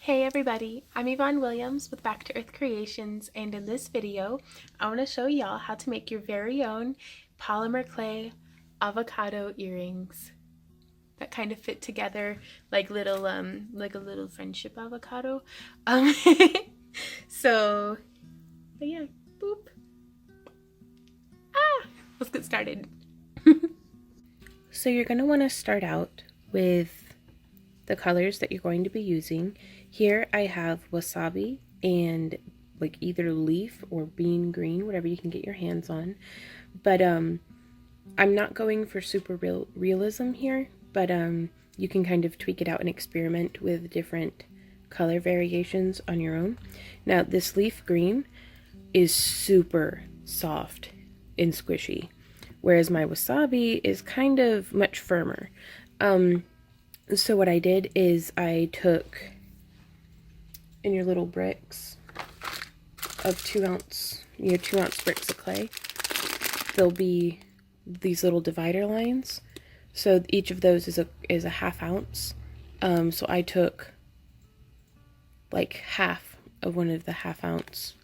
Hey everybody, I'm Yvonne Williams with Back to Earth Creations, and in this video I want to show y'all how to make your very own polymer clay avocado earrings that kind of fit together like like a little friendship avocado. Um so but yeah, boop. Let's get started. So you're going to want to start out with the colors that you're going to be using. Here I have wasabi and like either leaf or bean green, whatever you can get your hands on. But I'm not going for super realism here, but you can kind of tweak it out and experiment with different color variations on your own. Now this leaf green is super soft and squishy, whereas my wasabi is kind of much firmer. So what I did is I took in your little bricks of 2 ounce bricks of clay. There'll be these little divider lines. So each of those is a half ounce. So I took like half of one of the half ounce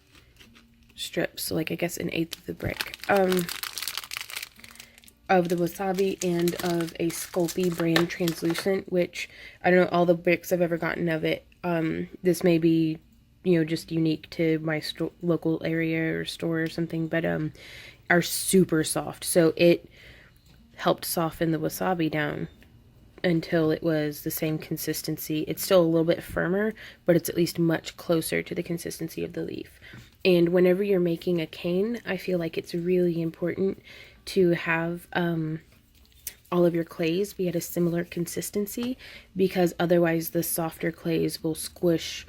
strips, so like I guess 1/8 of the brick. Of the wasabi and of a Sculpey brand translucent, which I don't know all the bricks I've ever gotten of it. This may be, just unique to my local area or store or something, but are super soft. So it helped soften the wasabi down until it was the same consistency. It's still a little bit firmer, but it's at least much closer to the consistency of the leaf. And whenever you're making a cane, I feel like it's really important to have all of your clays be at a similar consistency, because otherwise the softer clays will squish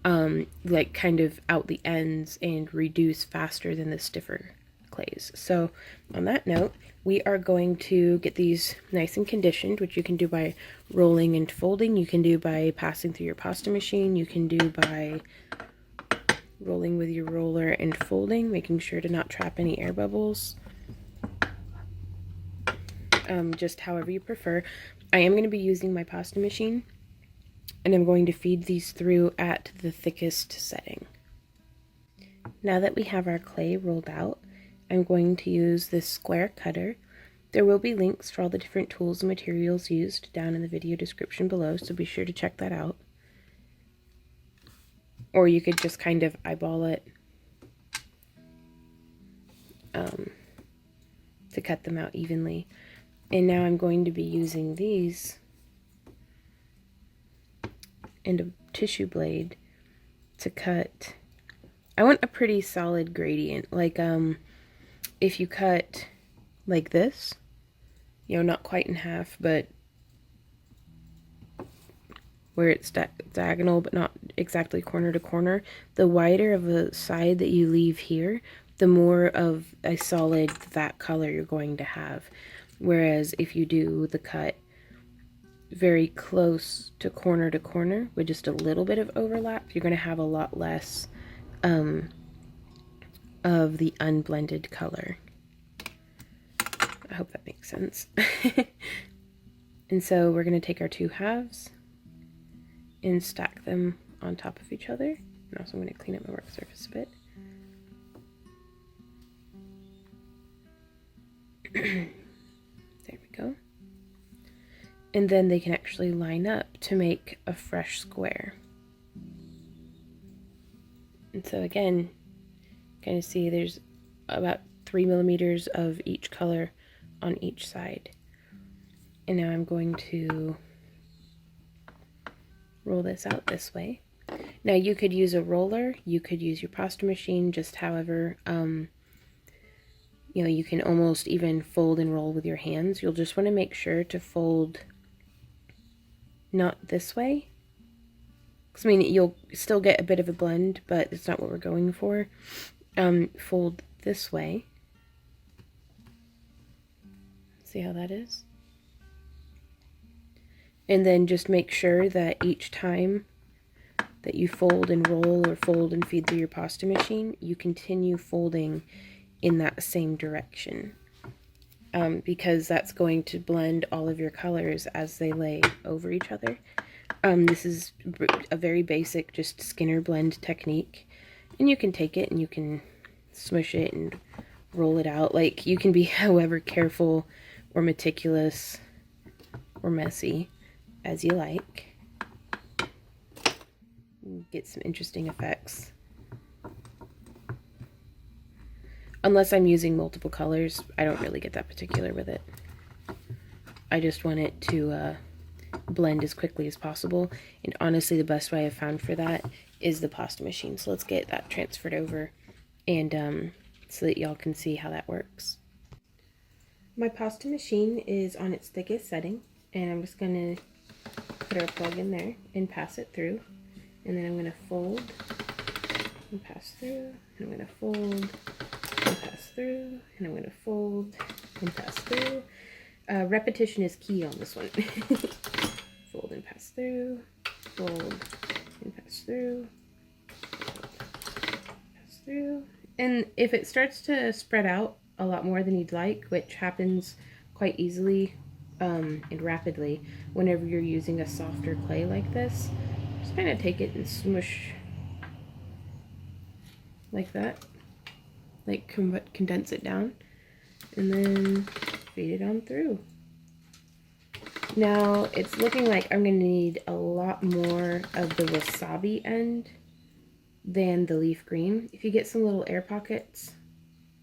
like kind of out the ends and reduce faster than the stiffer clays. So on that note, we are going to get these nice and conditioned, which you can do by rolling and folding. You can do by passing through your pasta machine. You can do by rolling with your roller and folding, making sure to not trap any air bubbles. Just however you prefer. I am going to be using my pasta machine, and I'm going to feed these through at the thickest setting. Now that we have our clay rolled out, I'm going to use this square cutter. There will be links for all the different tools and materials used down in the video description below, so be sure to check that out. Or you could just kind of eyeball it to cut them out evenly. And now I'm going to be using these and a tissue blade to cut. I want a pretty solid gradient. Like if you cut like this, not quite in half, but where it's diagonal but not exactly corner to corner, the wider of the side that you leave here, the more of a solid that color you're going to have. Whereas if you do the cut very close to corner with just a little bit of overlap, you're going to have a lot less of the unblended color. I hope that makes sense. And so we're going to take our 2 halves and stack them on top of each other. And also I'm going to clean up my work surface a bit. There we go. And then they can actually line up to make a fresh square. And so again, kind of see there's about 3 millimeters of each color on each side. And now I'm going to roll this out this way. Now you could use a roller, you could use your pasta machine, just however, you can almost even fold and roll with your hands. You'll just want to make sure to fold not this way, because I mean you'll still get a bit of a blend, but it's not what we're going for. Fold this way. See how that is? And then just make sure that each time that you fold and roll or fold and feed through your pasta machine, you continue folding in that same direction, because that's going to blend all of your colors as they lay over each other. This is a very basic, just Skinner blend technique. And you can take it and you can smush it and roll it out. Like, you can be however careful or meticulous or messy as you like. Get some interesting effects. Unless I'm using multiple colors, I don't really get that particular with it. I just want it to blend as quickly as possible. And honestly, the best way I've found for that is the pasta machine. So let's get that transferred over and so that y'all can see how that works. My pasta machine is on its thickest setting, and I'm just going to put our plug in there and pass it through. And then I'm going to fold and pass through, and I'm going to fold and pass through, and I'm going to fold and pass through. Repetition is key on this one. Fold and pass through, fold and pass through, pass through. And if it starts to spread out a lot more than you'd like, which happens quite easily and rapidly whenever you're using a softer clay like this, just kind of take it and smush like that, like condense it down, and then feed it on through. Now it's looking like I'm going to need a lot more of the wasabi end than the leaf green. If you get some little air pockets,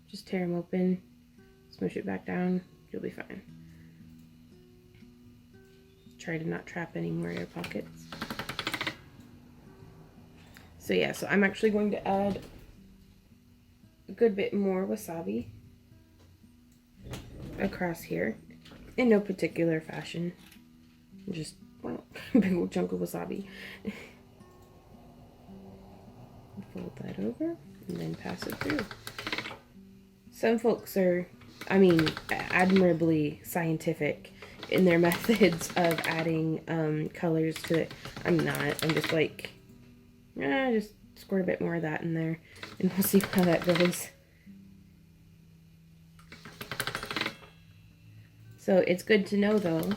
just tear them open, smush it back down, you'll be fine. Try to not trap any more air pockets. So yeah, so I'm actually going to add a good bit more wasabi across here in no particular fashion. Just, well, a big old chunk of wasabi. Fold that over and then pass it through. Some folks are, I mean, admirably scientific in their methods of adding colors to it. I'm not. I'm just like, just squirt a bit more of that in there and we'll see how that goes. So it's good to know though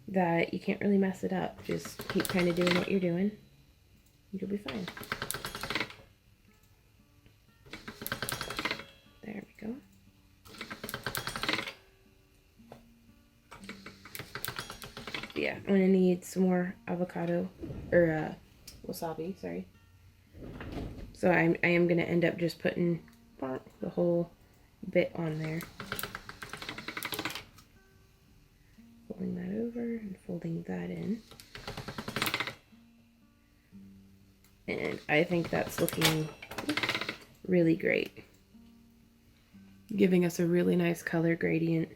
that you can't really mess it up. Just keep kind of doing what you're doing and you'll be fine. There we go. Yeah, I'm gonna need some more avocado or wasabi, sorry. So I am gonna end up just putting the whole bit on there. Folding that over and folding that in. And I think that's looking really great. Giving us a really nice color gradient.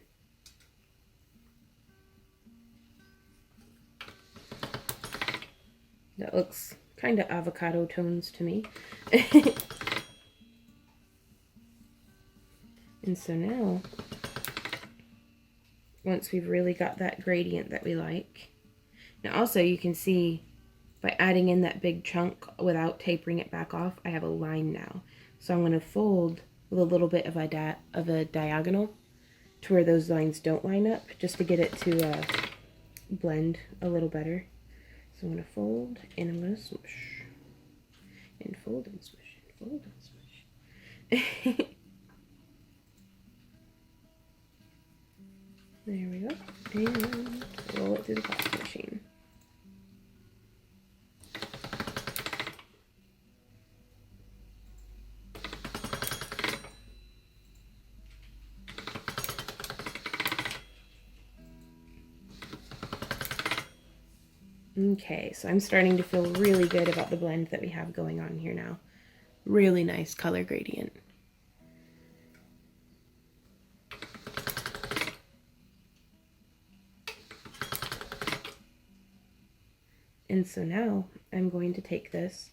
That looks kind of avocado tones to me. And so now, once we've really got that gradient that we like, now also you can see by adding in that big chunk without tapering it back off, I have a line now. So I'm going to fold with a little bit of a diagonal to where those lines don't line up, just to get it to blend a little better. So I'm going to fold and I'm going to smush. And fold and smush and fold and smush. There we go. And roll it through the pasta machine. Okay, so I'm starting to feel really good about the blend that we have going on here now. Really nice color gradient. And so now I'm going to take this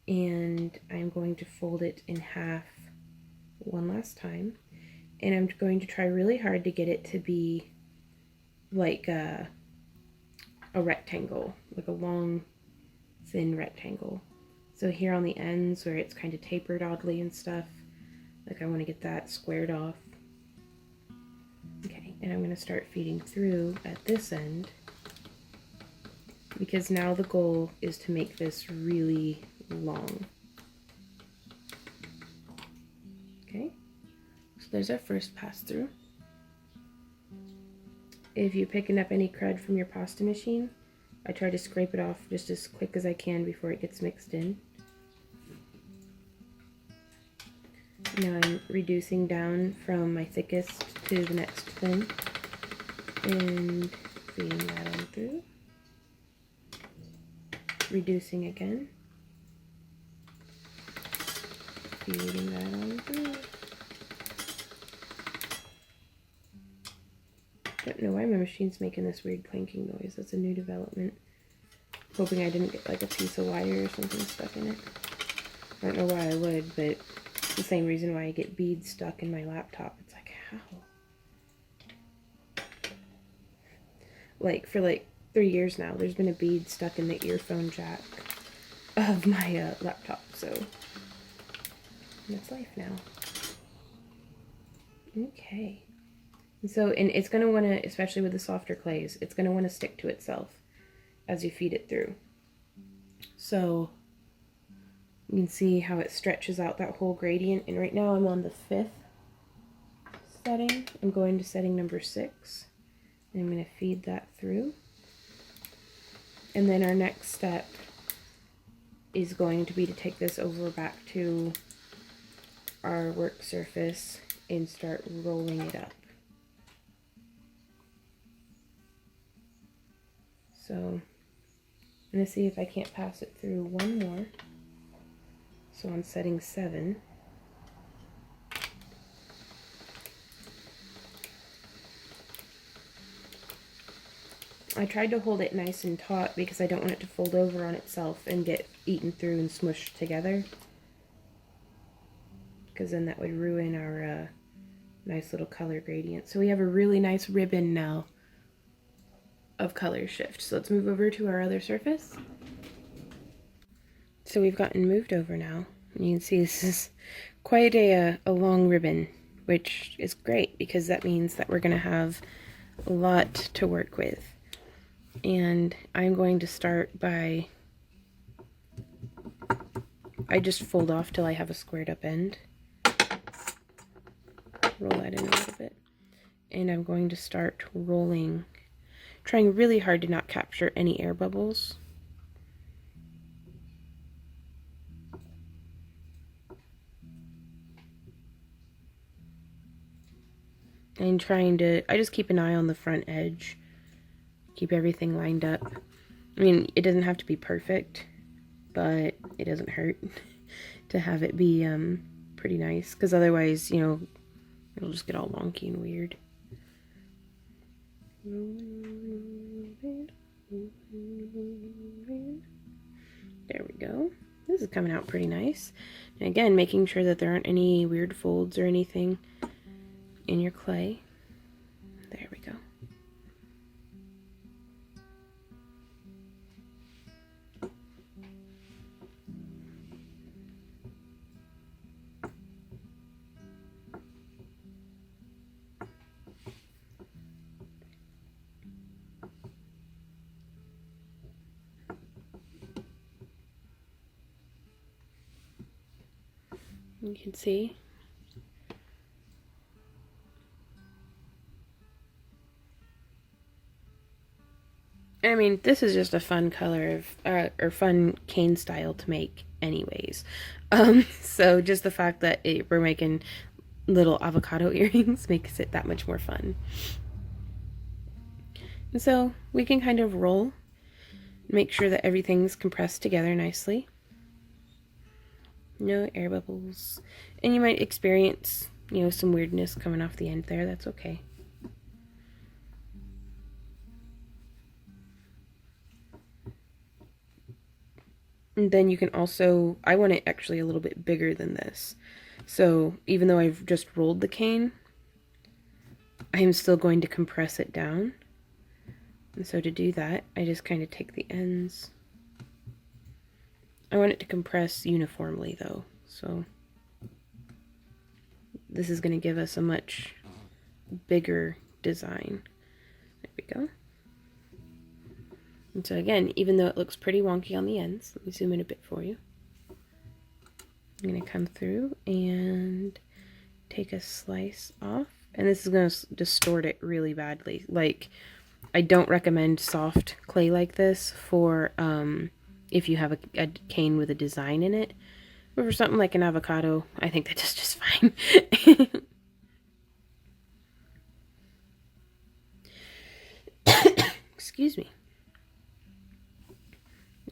and I'm going to fold it in half one last time. And I'm going to try really hard to get it to be like a rectangle, like a long, thin rectangle. So here on the ends where it's kind of tapered oddly and stuff, like I want to get that squared off. Okay, and I'm going to start feeding through at this end. because now the goal is to make this really long. Okay, so there's our first pass through. If you're picking up any crud from your pasta machine, I try to scrape it off just as quick as I can before it gets mixed in. Now I'm reducing down from my thickest to the next thin and feeding that on through. Reducing again. Feeding that on through. Don't know why my machine's making this weird clanking noise. That's a new development. Hoping I didn't get like a piece of wire or something stuck in it. I don't know why I would, but it's the same reason why I get beads stuck in my laptop. It's like, how? Like, for like 3 years now, there's been a bead stuck in the earphone jack of my laptop, so that's life now. Okay. So, and it's going to want to, especially with the softer clays, it's going to want to stick to itself as you feed it through. So, you can see how it stretches out that whole gradient. And right now I'm on the 5th setting. I'm going to setting number 6. And I'm going to feed that through. And then our next step is going to be to take this over back to our work surface and start rolling it up. So I'm going to see if I can't pass it through one more. So on setting 7. I tried to hold it nice and taut because I don't want it to fold over on itself and get eaten through and smushed together. Because then that would ruin our nice little color gradient. So we have a really nice ribbon now of color shift. So let's move over to our other surface. So we've gotten moved over now. And you can see this is quite a long ribbon, which is great because that means that we're going to have a lot to work with. And I'm going to start by, I just fold off till I have a squared up end. Roll that in a little bit. And I'm going to start rolling, trying really hard to not capture any air bubbles. And trying to, I just keep an eye on the front edge. Keep everything lined up. I mean, it doesn't have to be perfect, but it doesn't hurt to have it be pretty nice. Because otherwise, you know, it'll just get all wonky and weird. There we go. This is coming out pretty nice. And again, making sure that there aren't any weird folds or anything in your clay. There we go. You can see. I mean, this is just a fun color of, or fun cane style to make anyways. So just the fact that we're making little avocado earrings makes it that much more fun. And so we can kind of roll, make sure that everything's compressed together nicely. No air bubbles. And you might experience, you know, some weirdness coming off the end there. That's okay. And then you can also, I want it actually a little bit bigger than this. So even though I've just rolled the cane, I'm still going to compress it down. And so to do that, I just kind of take the ends. I want it to compress uniformly though, so this is going to give us a much bigger design. There we go. And so again, even though it looks pretty wonky on the ends, let me zoom in a bit for you. I'm going to come through and take a slice off. And this is going to distort it really badly. Like, I don't recommend soft clay like this for if you have a cane with a design in it. But for something like an avocado, I think that does just fine. Excuse me.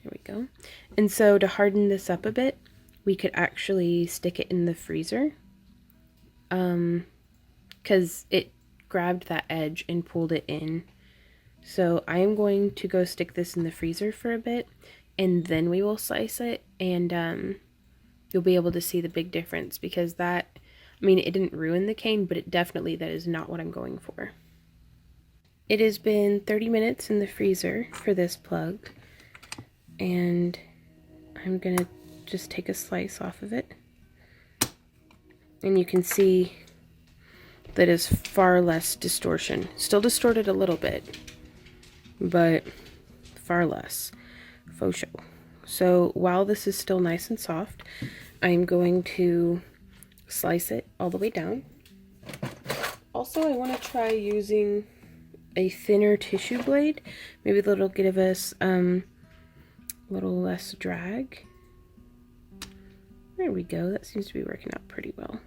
There we go. And so to harden this up a bit, we could actually stick it in the freezer. Because it grabbed that edge and pulled it in. So I am going to go stick this in the freezer for a bit, and then we will slice it, and you'll be able to see the big difference, because that, I mean, it didn't ruin the cane, but it definitely, that is not what I'm going for. It has been 30 minutes in the freezer for this plug, and I'm gonna just take a slice off of it, and you can see that is far less distortion. Still distorted a little bit, but far less. Faux show. So while this is still nice and soft, I'm going to slice it all the way down. Also, I want to try using a thinner tissue blade. Maybe that'll give us a little less drag. There we go. That seems to be working out pretty well.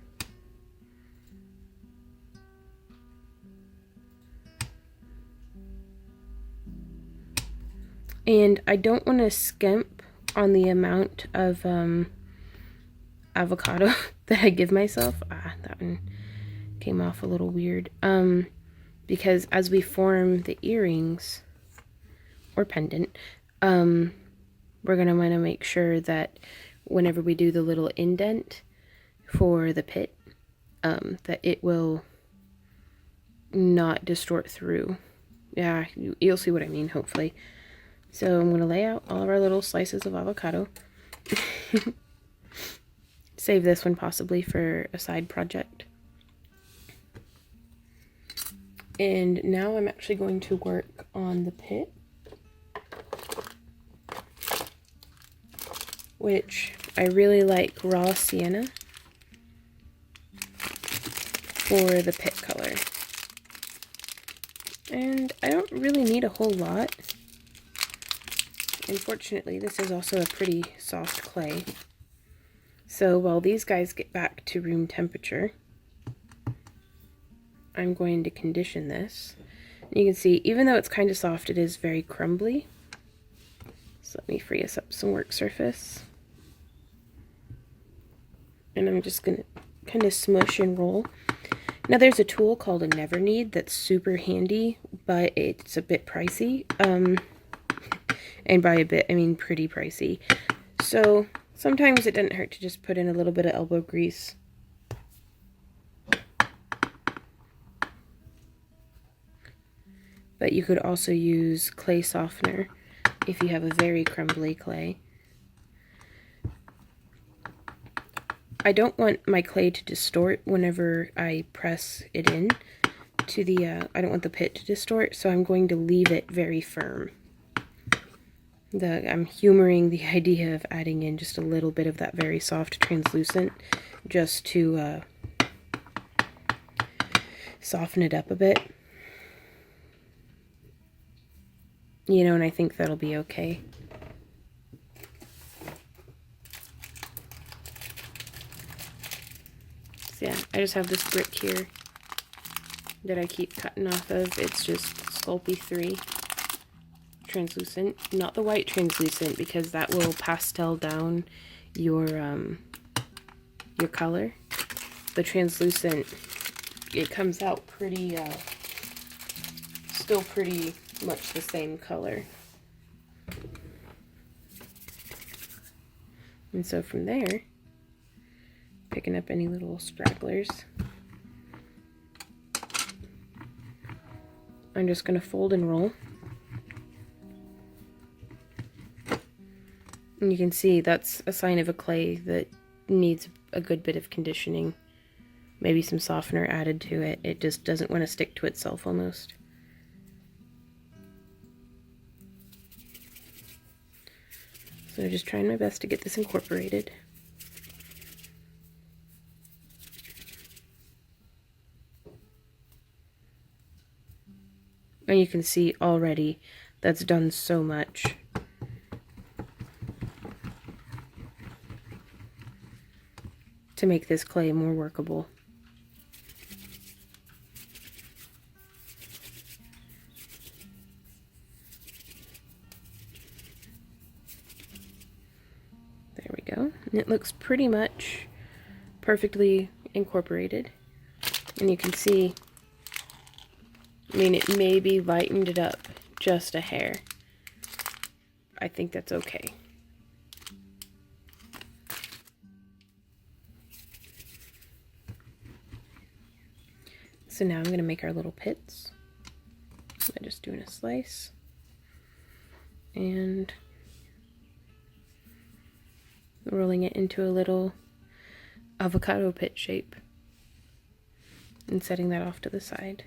And I don't want to skimp on the amount of avocado that I give myself. That one came off a little weird. Because as we form the earrings or pendant, we're going to want to make sure that whenever we do the little indent for the pit, that it will not distort through. Yeah, you'll see what I mean, hopefully. So I'm going to lay out all of our little slices of avocado. Save this one possibly for a side project. And now I'm actually going to work on the pit, which I really like raw sienna for the pit color. And I don't really need a whole lot. Unfortunately, this is also a pretty soft clay. So while these guys get back to room temperature, I'm going to condition this. You can see, even though it's kind of soft, it is very crumbly. So let me free us up some work surface. And I'm just going to kind of smush and roll. Now there's a tool called a Never Need that's super handy, but it's a bit pricey. And by a bit, I mean pretty pricey. So sometimes it doesn't hurt to just put in a little bit of elbow grease. But you could also use clay softener if you have a very crumbly clay. I don't want my clay to distort whenever I press it in to the, I don't want the pit to distort, so I'm going to leave it very firm. I'm humoring the idea of adding in just a little bit of that very soft translucent just to soften it up a bit. You know, and I think that'll be okay. So yeah, I just have this brick here that I keep cutting off of. It's just Sculpey 3 translucent, not the white translucent, because that will pastel down your color. The translucent, it comes out pretty still pretty much the same color. And so from there, picking up any little stragglers, I'm just going to fold and roll. And you can see that's a sign of a clay that needs a good bit of conditioning. Maybe some softener added to it. It just doesn't want to stick to itself almost. So just trying my best to get this incorporated. And you can see already that's done so much. To make this clay more workable. There we go. And it looks pretty much perfectly incorporated. And you can see, I mean, it maybe lightened it up just a hair. I think that's okay. So now I'm going to make our little pits by just doing a slice and rolling it into a little avocado pit shape and setting that off to the side.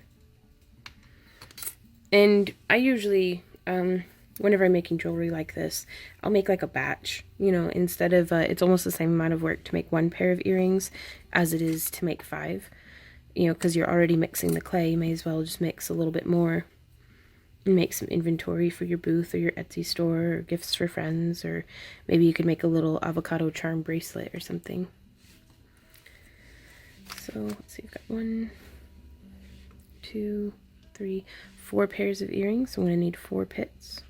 And I usually, whenever I'm making jewelry like this, I'll make like a batch, you know, instead of, it's almost the same amount of work to make 1 pair of earrings as it is to make 5. You know, because you're already mixing the clay, you may as well just mix a little bit more and make some inventory for your booth or your Etsy store or gifts for friends, or maybe you could make a little avocado charm bracelet or something. So let's see, I've got 1, 2, 3, 4 pairs of earrings. So I'm going to need 4 pits.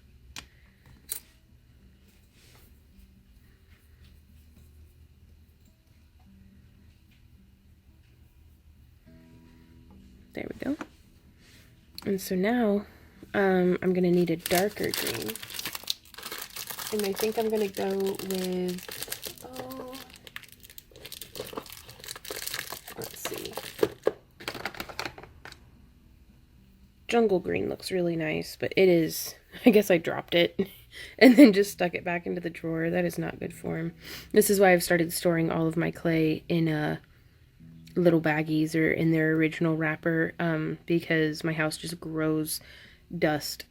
There we go. And so now I'm going to need a darker green. And I think I'm going to go with, let's see. Jungle green looks really nice, but it is, I guess I dropped it and then just stuck it back into the drawer. That is not good form. This is why I've started storing all of my clay in little baggies or in their original wrapper, because my house just grows dust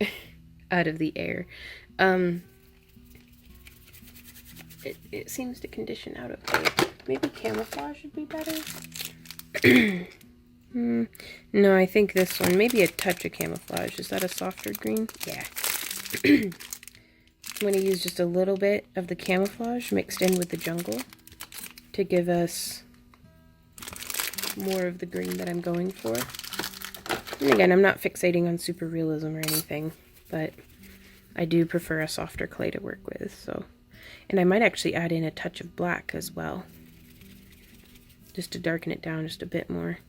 out of the air. It seems to condition out okay. Maybe camouflage would be better. No, I think this one, maybe a touch of camouflage. Is that a softer green? Yeah. I'm going to use just a little bit of the camouflage mixed in with the jungle to give us more of the green that I'm going for. And again, I'm not fixating on super realism or anything, but I do prefer a softer clay to work with. So, and I might actually add in a touch of black as well, just to darken it down just a bit more.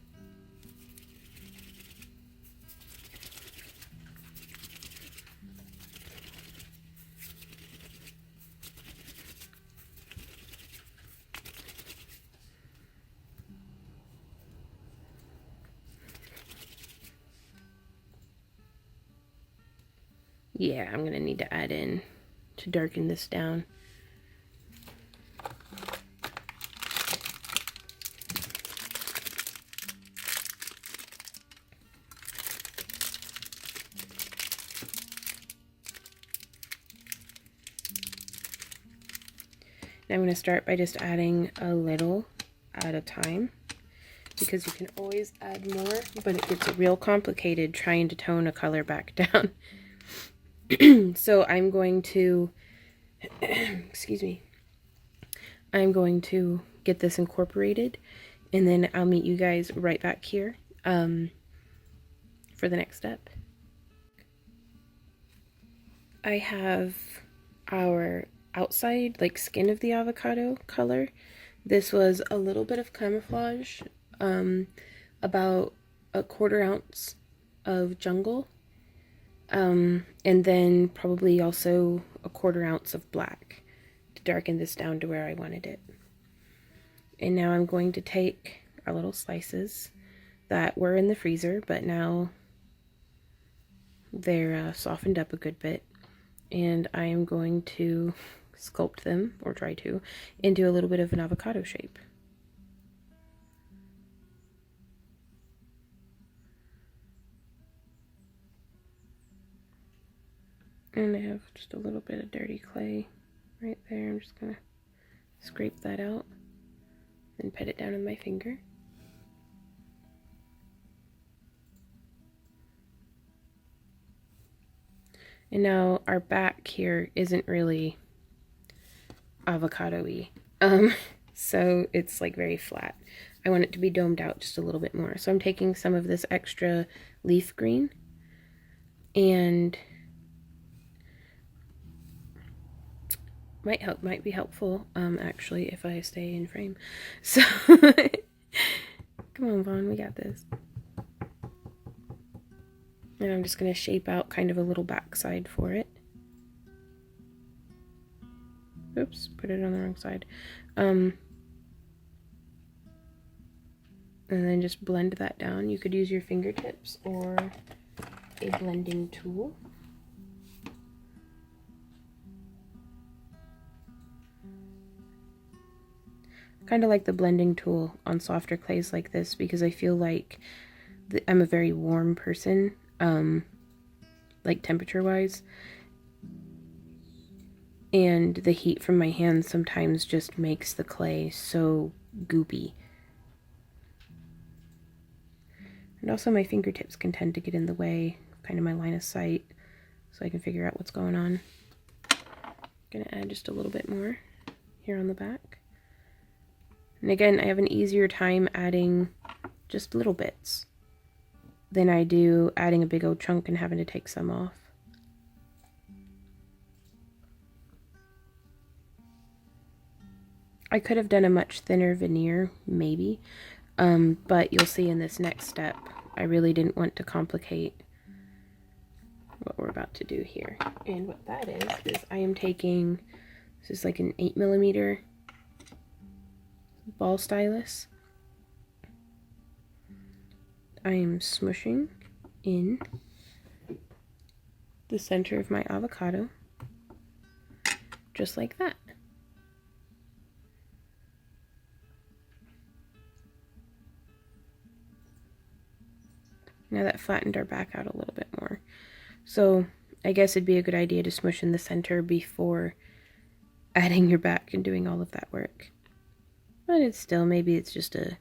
Yeah, I'm going to need to add in to darken this down. Now I'm going to start by just adding a little at a time, because you can always add more, but it gets real complicated trying to tone a color back down. So I'm going to, excuse me, I'm going to get this incorporated, and then I'll meet you guys right back here for the next step. I have our outside, like, skin of the avocado color. This was a little bit of camouflage, about a 1/4 ounce of jungle, and then probably also a 1/4 ounce of black to darken this down to where I wanted it. And now I'm going to take our little slices that were in the freezer, but now they're softened up a good bit, and I am going to sculpt them, or try to, into a little bit of an avocado shape. And I have just a little bit of dirty clay right there. I'm just gonna scrape that out, then pat it down with my finger. And now our back here isn't really avocado-y. So it's like very flat. I want it to be domed out just a little bit more. So I'm taking some of this extra leaf green and might be helpful actually if I stay in frame. So come on, Vaughn, we got this. And I'm just going to shape out kind of a little backside for it. Oops, put it on the wrong side. And then just blend that down. You could use your fingertips or a blending tool. Kind of like the blending tool on softer clays like this because I feel like I'm a very warm person, like temperature wise, and the heat from my hands sometimes just makes the clay so goopy. And also my fingertips can tend to get in the way, kind of my line of sight, so I can figure out what's going on. I'm gonna add just a little bit more here on the back. And again, I have an easier time adding just little bits than I do adding a big old chunk and having to take some off. I could have done a much thinner veneer, maybe, but you'll see in this next step, I really didn't want to complicate what we're about to do here. And what that is I am taking, this is like an 8mm ball stylus. I am smushing in the center of my avocado, just like that. Now that flattened our back out a little bit more. So I guess it'd be a good idea to smush in the center before adding your back and doing all of that work. But it's still, maybe it's just a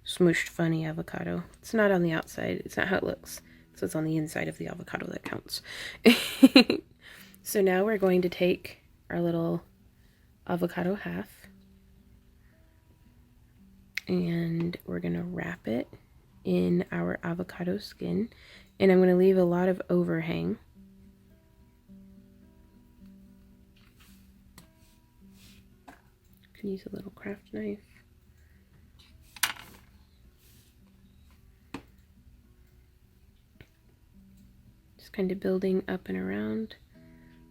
smooshed funny avocado. It's not on the outside, it's not how it looks. So it's on the inside of the avocado that counts. So now we're going to take our little avocado half and we're gonna wrap it in our avocado skin, and I'm going to leave a lot of overhang. You can use a little craft knife. Just kind of building up and around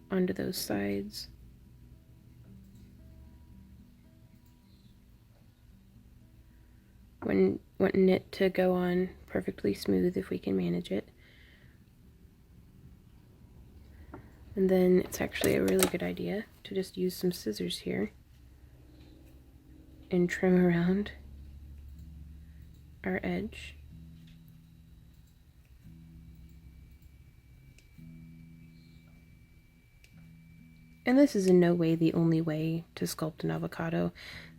onto those sides. When wanting it to go on perfectly smooth if we can manage it. And then it's actually a really good idea to just use some scissors here and trim around our edge. And this is in no way the only way to sculpt an avocado.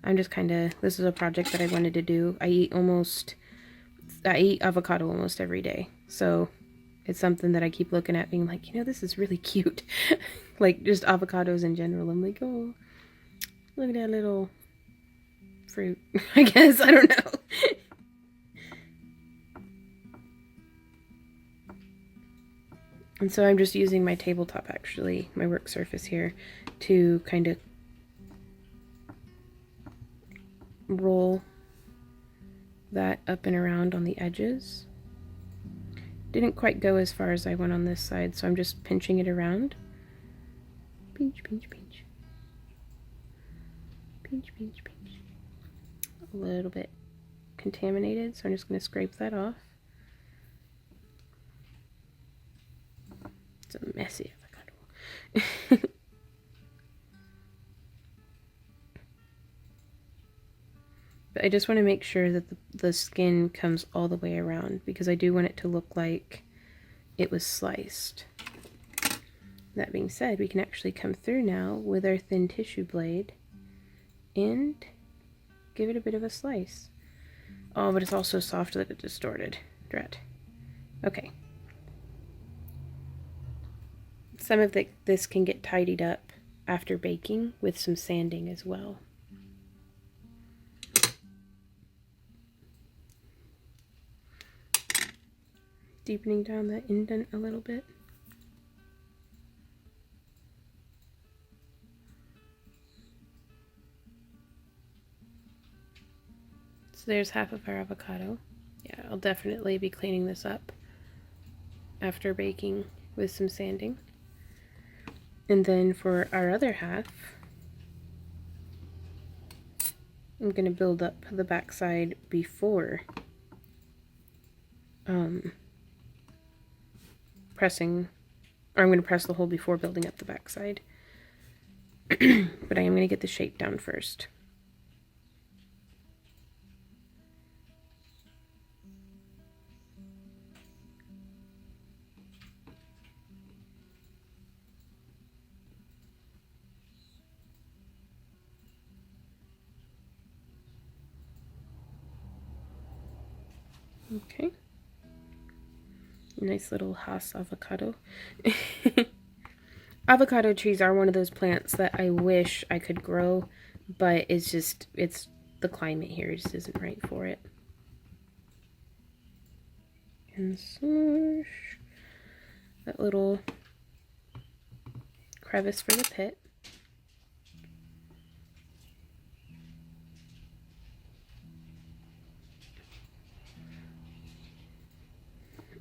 I'm just kind of, this is a project that I wanted to do. I eat avocado almost every day. So it's something that I keep looking at being like, you know, this is really cute. Like just avocados in general. I'm like, oh, look at that little fruit. I guess, I don't know. And so I'm just using my tabletop, actually, my work surface here, to kind of roll that up and around on the edges. Didn't quite go as far as I went on this side, so I'm just pinching it around. Pinch, pinch, pinch. Pinch, pinch, pinch. A little bit contaminated, so I'm just going to scrape that off. It's a messy avocado. But I just want to make sure that the skin comes all the way around because I do want it to look like it was sliced. That being said, we can actually come through now with our thin tissue blade and give it a bit of a slice. Oh, but it's also soft that it distorted. Drat. Okay. Some of this can get tidied up after baking with some sanding as well. Deepening down that indent a little bit. So there's half of our avocado. Yeah, I'll definitely be cleaning this up after baking with some sanding. And then for our other half, I'm going to build up the backside before pressing, or I'm going to press the hole before building up the backside. But I am going to get the shape down first. Okay. Nice little Hass avocado. Avocado trees are one of those plants that I wish I could grow, but it's the climate here just isn't right for it. And smoosh that little crevice for the pit.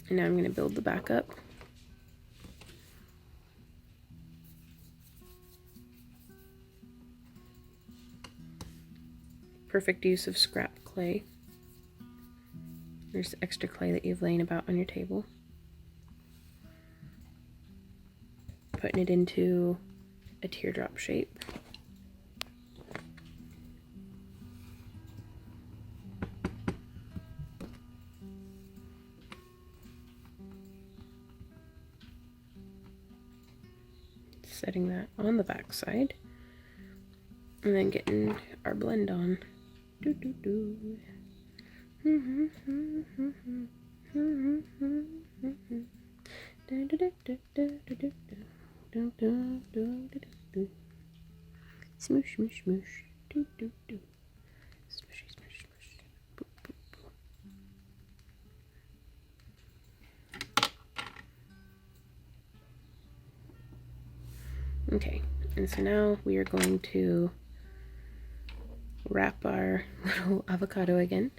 And now I'm going to build the back up. Perfect use of scrap clay. There's extra clay that you've laying about on your table. Putting it into a teardrop shape. Setting that on the back side. And then getting our blend on. Do do do. Smoosh, smoosh, smoosh. Do do do. Smushy, smush, smush. Boop, boop, boop. Okay, and so now we are going to wrap our little avocado again.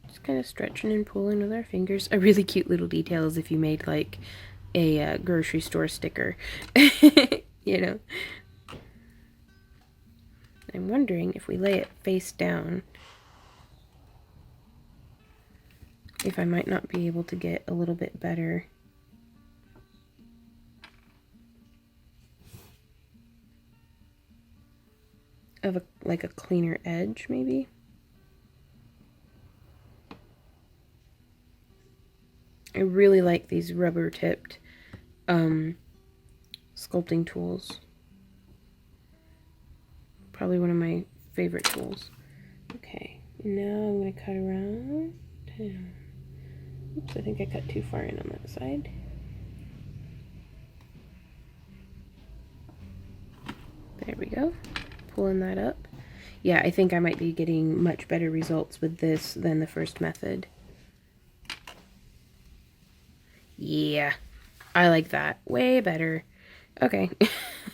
Just kind of stretching and pulling with our fingers. A really cute little detail is if you made like a grocery store sticker, you know. I'm wondering if we lay it face down, if I might not be able to get a little bit better of like a cleaner edge, maybe. I really like these rubber tipped sculpting tools. Probably one of my favorite tools. Okay, now I'm going to cut around. Oops, I think I cut too far in on that side. There we go. Pulling that up. Yeah, I think I might be getting much better results with this than the first method. Yeah, I like that. Way better. Okay.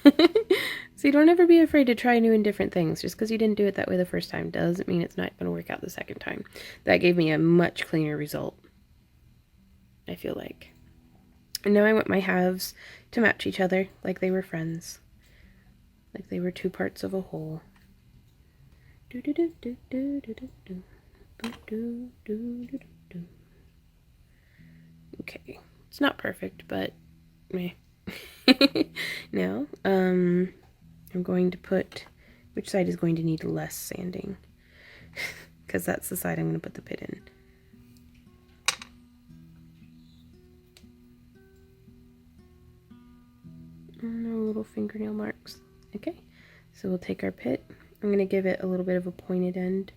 So you don't ever be afraid to try new and different things. Just because you didn't do it that way the first time doesn't mean it's not going to work out the second time. That gave me a much cleaner result, I feel like. And now I want my halves to match each other like they were friends. Like they were two parts of a whole. Do do do do do do do do do do do do. Okay, it's not perfect, but meh. Now, I'm going to put, which side is going to need less sanding? Because that's the side I'm going to put the pit in. No little fingernail marks. Okay, so we'll take our pit. I'm going to give it a little bit of a pointed end.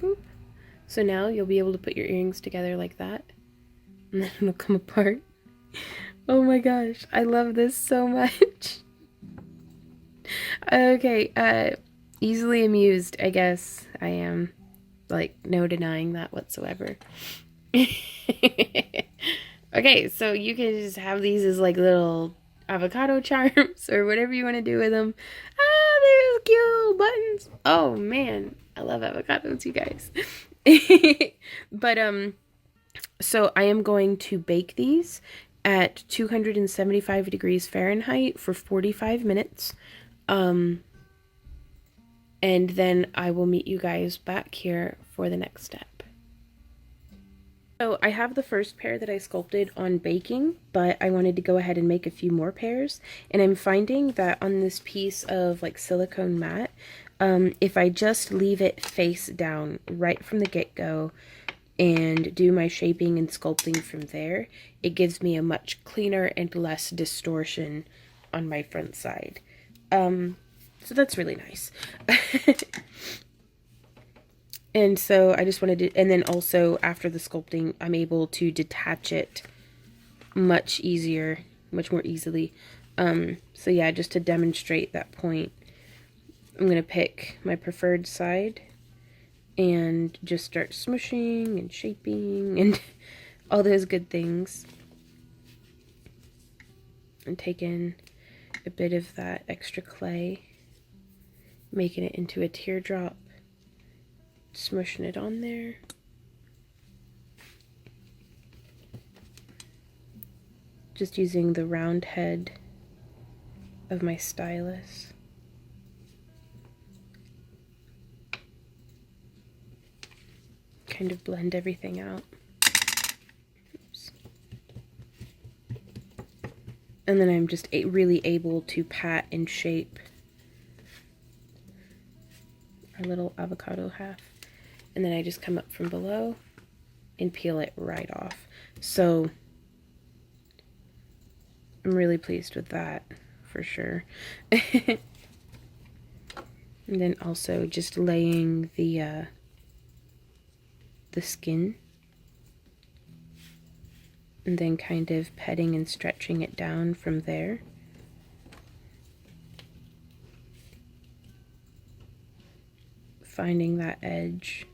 Boop. So now you'll be able to put your earrings together like that, and then it'll come apart. Oh my gosh, I love this so much. Okay, easily amused, I guess I am. Like, no denying that whatsoever. Okay, so you can just have these as like little avocado charms or whatever you want to do with them. Ah, there's cute buttons. Oh man, I love avocados, you guys. But so I am going to bake these at 275 degrees Fahrenheit for 45 minutes. And then I will meet you guys back here for the next step. So I have the first pair that I sculpted on baking, but I wanted to go ahead and make a few more pairs. And I'm finding that on this piece of like silicone mat, if I just leave it face down right from the get-go and do my shaping and sculpting from there, it gives me a much cleaner and less distortion on my front side. So that's really nice. And so I just wanted to, and then also after the sculpting, I'm able to detach it much easier, much more easily. So yeah, just to demonstrate that point, I'm going to pick my preferred side and just start smushing and shaping and all those good things. And take in a bit of that extra clay, making it into a teardrop, smushing it on there. Just using the round head of my stylus. Kind of blend everything out. Oops. And then I'm just really able to pat and shape our little avocado half. And then I just come up from below and peel it right off. So I'm really pleased with that for sure. And then also just laying the skin and then kind of petting and stretching it down from there. Finding that edge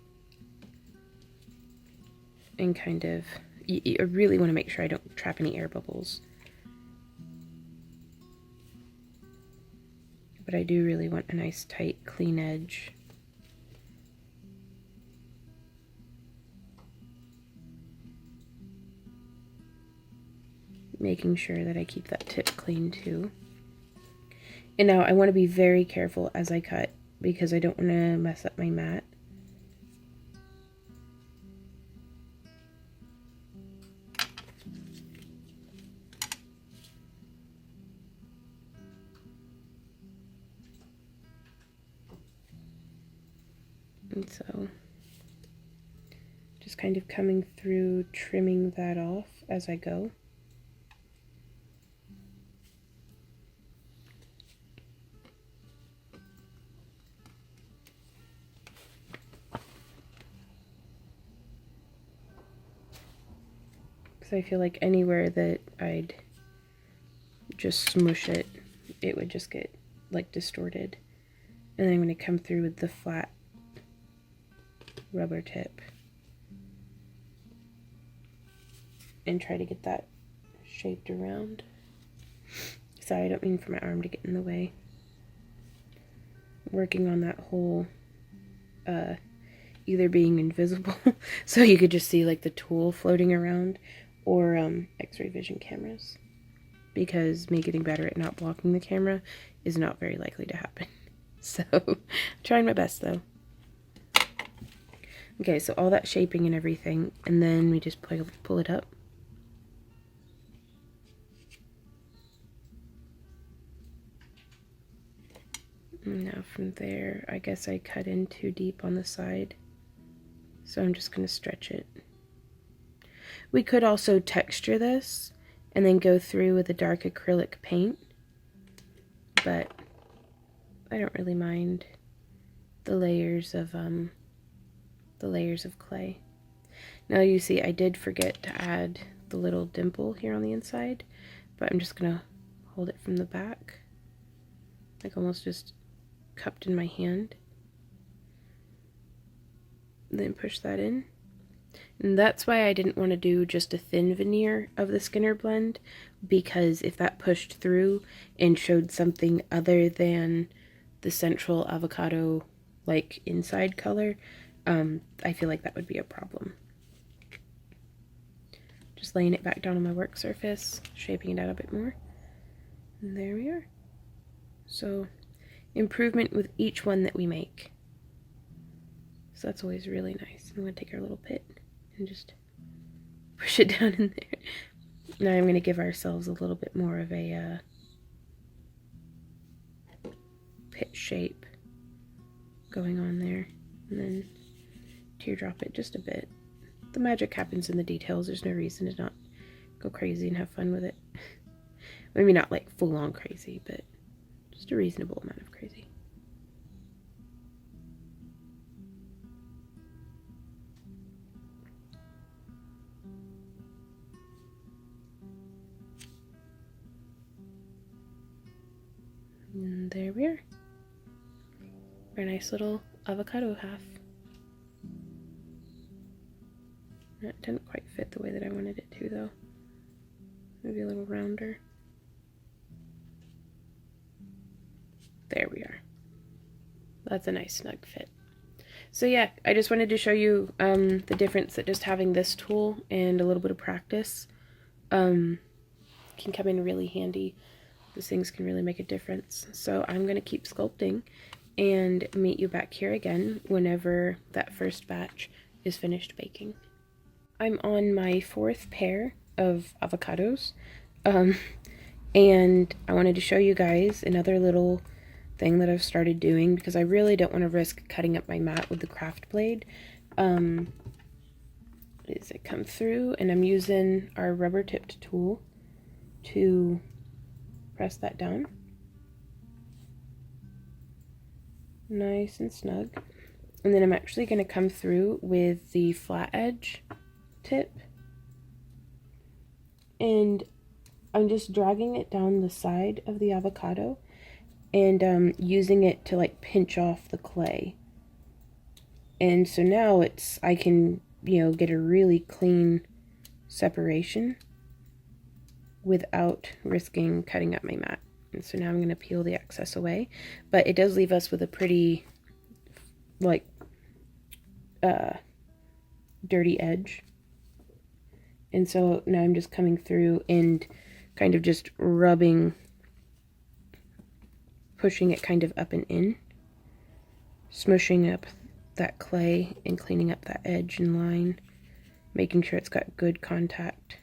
and kind of, I really want to make sure I don't trap any air bubbles. But I do really want a nice tight clean edge. Making sure that I keep that tip clean too. And now I want to be very careful as I cut because I don't want to mess up my mat. And so just kind of coming through, trimming that off as I go. Because I feel like anywhere that I'd just smush it, it would just get like distorted. And then I'm going to come through with the flat rubber tip and try to get that shaped around. Sorry, I don't mean for my arm to get in the way. Working on that whole either being invisible so you could just see like the tool floating around, or x-ray vision cameras. because me getting better at not blocking the camera is not very likely to happen. So, I'm trying my best though. Okay, so all that shaping and everything, and then we just pull it up. And now from there, I guess I cut in too deep on the side, so I'm just going to stretch it. We could also texture this and then go through with a dark acrylic paint, but I don't really mind the layers of clay. Now you see I did forget to add the little dimple here on the inside, but I'm just gonna hold it from the back, like almost just cupped in my hand, and then push that in. And that's why I didn't want to do just a thin veneer of the Skinner blend, because if that pushed through and showed something other than the central avocado like inside color, I feel like that would be a problem. Just laying it back down on my work surface, shaping it out a bit more, and there we are. So improvement with each one that we make, so that's always really nice. I'm going to take our little pit and just push it down in there. Now I'm going to give ourselves a little bit more of a pit shape going on there, and then teardrop it just a bit. The magic happens in the details. There's no reason to not go crazy and have fun with it. Maybe not like full on crazy, but just a reasonable amount of crazy. And there we are. Our nice little avocado half. That didn't quite fit the way that I wanted it to though. Maybe a little rounder. There we are. That's a nice snug fit. So yeah, I just wanted to show you the difference that just having this tool and a little bit of practice can come in really handy. These things can really make a difference. So I'm going to keep sculpting and meet you back here again whenever that first batch is finished baking. I'm on my 4th pair of avocados, and I wanted to show you guys another little thing that I've started doing because I really don't want to risk cutting up my mat with the craft blade. As it come through, and I'm using our rubber tipped tool to press that down nice and snug, and then I'm actually going to come through with the flat edge tip, and I'm just dragging it down the side of the avocado and using it to like pinch off the clay. And so now I can, you know, get a really clean separation without risking cutting up my mat. And so now I'm going to peel the excess away, but it does leave us with a pretty like dirty edge. And so now I'm just coming through and kind of just rubbing, pushing it kind of up and in, smushing up that clay and cleaning up that edge and line, making sure it's got good contact.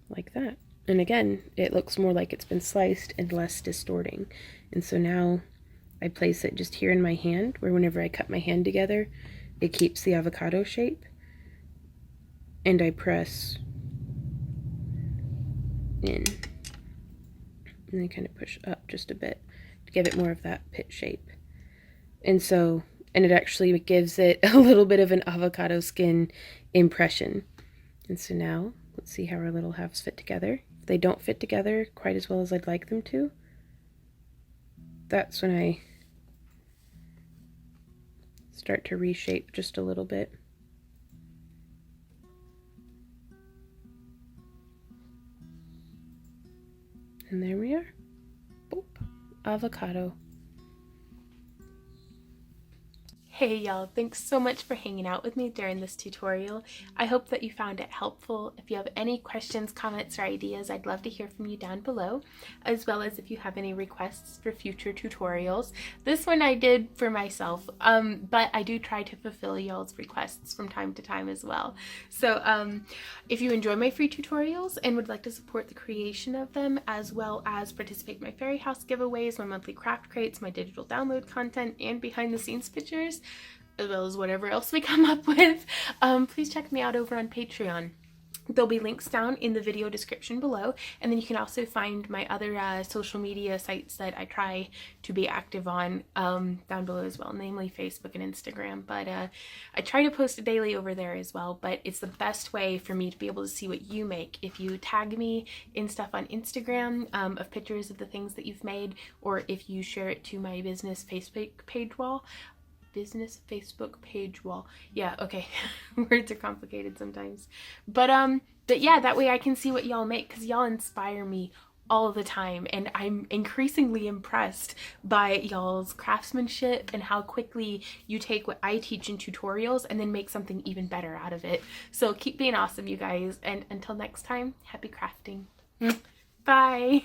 Like that. And again, it looks more like it's been sliced and less distorting. And so now I place it just here in my hand, where whenever I cut my hand together, it keeps the avocado shape. And I press in. And then kind of push up just a bit to give it more of that pit shape. And so, and it actually gives it a little bit of an avocado skin impression. And so now, let's see how our little halves fit together. If they don't fit together quite as well as I'd like them to, that's when I start to reshape just a little bit. And there we are. Boop. Avocado. Hey y'all, thanks so much for hanging out with me during this tutorial. I hope that you found it helpful. If you have any questions, comments, or ideas, I'd love to hear from you down below, as well as if you have any requests for future tutorials. This one I did for myself, but I do try to fulfill y'all's requests from time to time as well. So if you enjoy my free tutorials and would like to support the creation of them, as well as participate in my fairy house giveaways, my monthly craft crates, my digital download content, and behind the scenes pictures, as well as whatever else we come up with, please check me out over on Patreon. There'll be links down in the video description below, and then you can also find my other social media sites that I try to be active on down below as well, namely Facebook and Instagram. But I try to post daily over there as well, but it's the best way for me to be able to see what you make. If you tag me in stuff on Instagram of pictures of the things that you've made, or if you share it to my business Facebook page wall, yeah, okay. Words are complicated sometimes, but yeah, that way I can see what y'all make, because y'all inspire me all the time, and I'm increasingly impressed by y'all's craftsmanship and how quickly you take what I teach in tutorials and then make something even better out of it. So keep being awesome, you guys, and until next time, happy crafting. Bye.